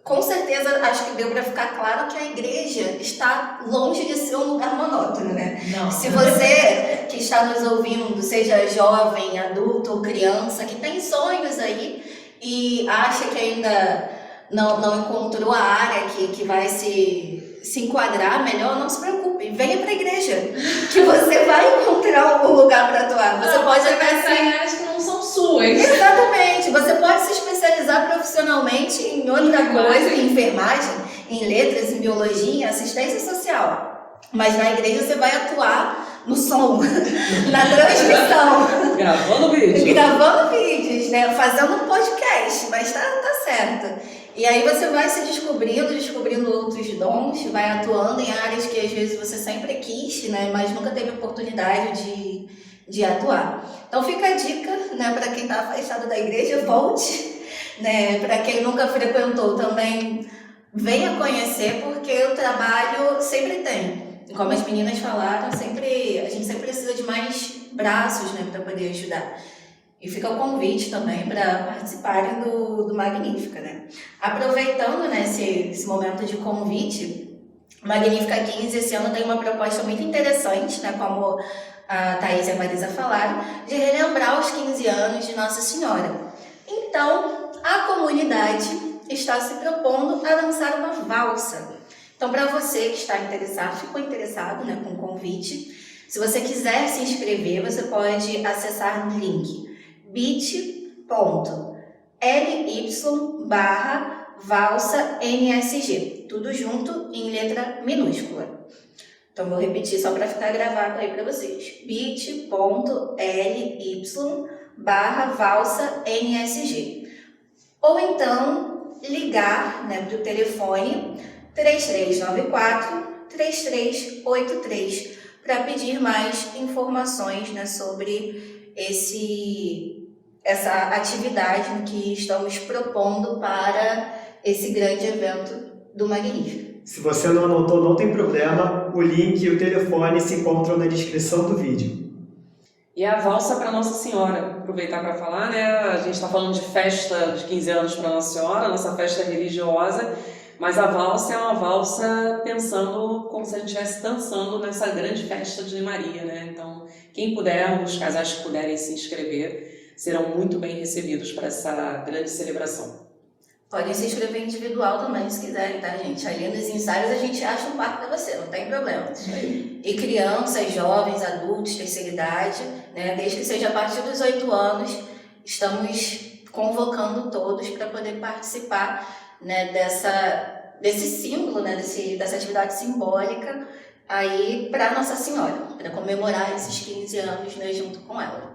com certeza acho que deu para ficar claro que a igreja está longe de ser um lugar monótono, né? Não. Se você que está nos ouvindo, seja jovem, adulto ou criança, que tem sonhos aí e acha que ainda não encontrou a área que vai se enquadrar melhor, não se preocupe, venha para a igreja, que você vai encontrar um lugar para atuar. Você pode até pensar em áreas que não são suas. sua, hein? Exatamente. Você pode se especializar profissionalmente em outra coisa, em enfermagem, em letras, em biologia, em assistência social. Mas na igreja você vai atuar no som, na transmissão. Gravando vídeo. Gravando vídeos, né? Fazendo podcast, mas tá certo. E aí você vai se descobrindo outros dons, vai atuando em áreas que às vezes você sempre quis, né? Mas nunca teve oportunidade de atuar. Então fica a dica, né? Para quem está afastado da igreja, volte, né? Para quem nunca frequentou também, venha conhecer, porque o trabalho sempre tem. E como as meninas falaram, a gente sempre precisa de mais braços, né? Para poder ajudar. E fica o convite também para participarem do Magnífica, né? Aproveitando, né, esse momento de convite, Magnífica 15 esse ano tem uma proposta muito interessante, né, como a Thaís e a Marisa falaram, de relembrar os 15 anos de Nossa Senhora. Então, a comunidade está se propondo a lançar uma valsa. Então, para você que está interessado, ficou interessado, né, com o convite, se você quiser se inscrever, você pode acessar no link bit.ly/valsa-nsg, tudo junto em letra minúscula. Então vou repetir só para ficar gravado aí para vocês. bit.ly/valsa-nsg. Ou então ligar, né, para o telefone 3394-3383 para pedir mais informações, né, sobre essa atividade que estamos propondo para esse grande evento do Magnífica. Se você não anotou, não tem problema, o link e o telefone se encontram na descrição do vídeo. E a valsa para Nossa Senhora, aproveitar para falar, né? A gente está falando de festa de 15 anos para Nossa Senhora, nossa festa religiosa, mas a valsa é uma valsa pensando como se a gente estivesse dançando nessa grande festa de Maria, né? Então, quem puder, os casais que puderem se inscrever, serão muito bem recebidos para essa grande celebração. Podem se inscrever individual também, se quiserem, tá, gente? Ali nos ensaios a gente acha um quarto para você, não tem problema. E crianças, jovens, adultos, terceira idade, né? Desde que seja a partir dos 8 anos, estamos convocando todos para poder participar, né, desse símbolo, né, dessa atividade simbólica aí para Nossa Senhora, para comemorar esses 15 anos, né, junto com ela.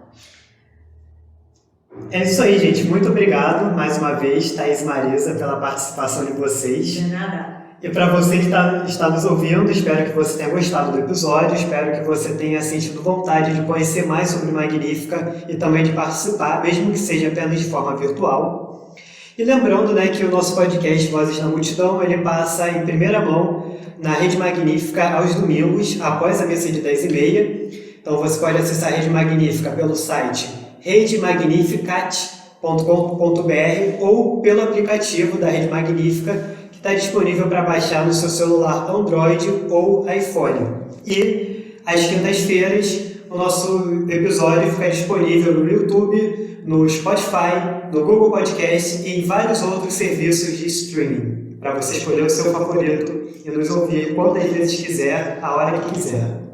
É isso aí, gente. Muito obrigado mais uma vez, Thaís e Marisa, pela participação de vocês. De nada. E para você que está nos ouvindo, espero que você tenha gostado do episódio, espero que você tenha sentido vontade de conhecer mais sobre Magnífica e também de participar, mesmo que seja apenas de forma virtual. E lembrando, né, que o nosso podcast Vozes da Multidão, ele passa em primeira mão na Rede Magnífica aos domingos, após a missa de 10h30. Então você pode acessar a Rede Magnífica pelo site redemagnificat.com.br ou pelo aplicativo da Rede Magnífica, que está disponível para baixar no seu celular Android ou iPhone. E às quintas-feiras o nosso episódio fica disponível no YouTube, no Spotify, no Google Podcast e em vários outros serviços de streaming, para você escolher o seu favorito e nos ouvir quantas vezes quiser, a hora que quiser.